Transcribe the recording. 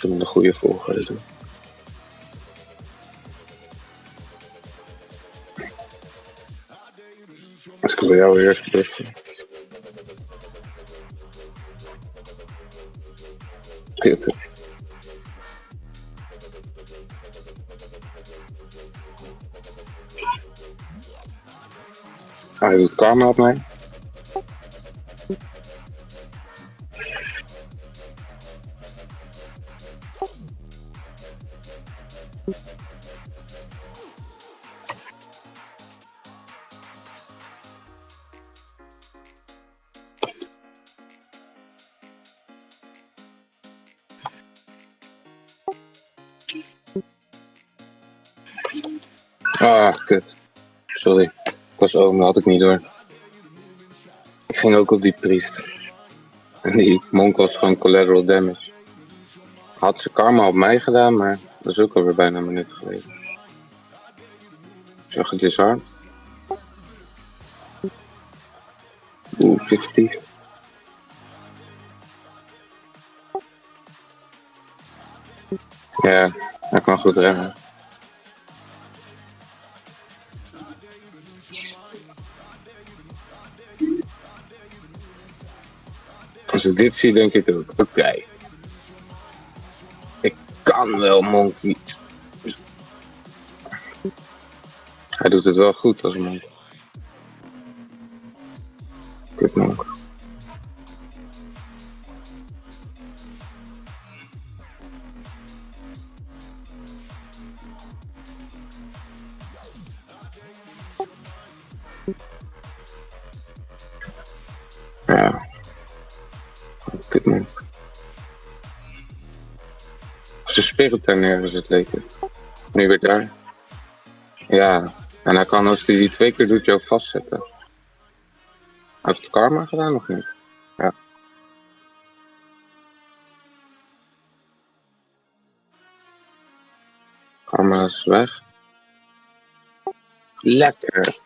even in de goede volgorde doen. Als ik bij jou eerst bluffen. Goed. Hij doet karma op mij. Ah, kut. Sorry. Ik was oom, dat had ik niet door. Ik ging ook op die priest. En die monk was gewoon collateral damage. Had ze karma op mij gedaan, maar dat is ook alweer bijna een minuut geleden. Zo gedisarmd. Oeh, 50. Ja, hij kan goed rennen. Als ik dit zie, denk ik ook, oké. Ik kan wel, Monkey. Hij doet het wel goed als monk. Kut monk. Ja. Kut monk. Zijn spirit daar neergezet, leek het. Nu weer daar. Ja, en hij kan als hij die 2 keer doet, je ook vastzetten. Hij heeft het karma gedaan of niet? Ja. Karma is weg. Lekker.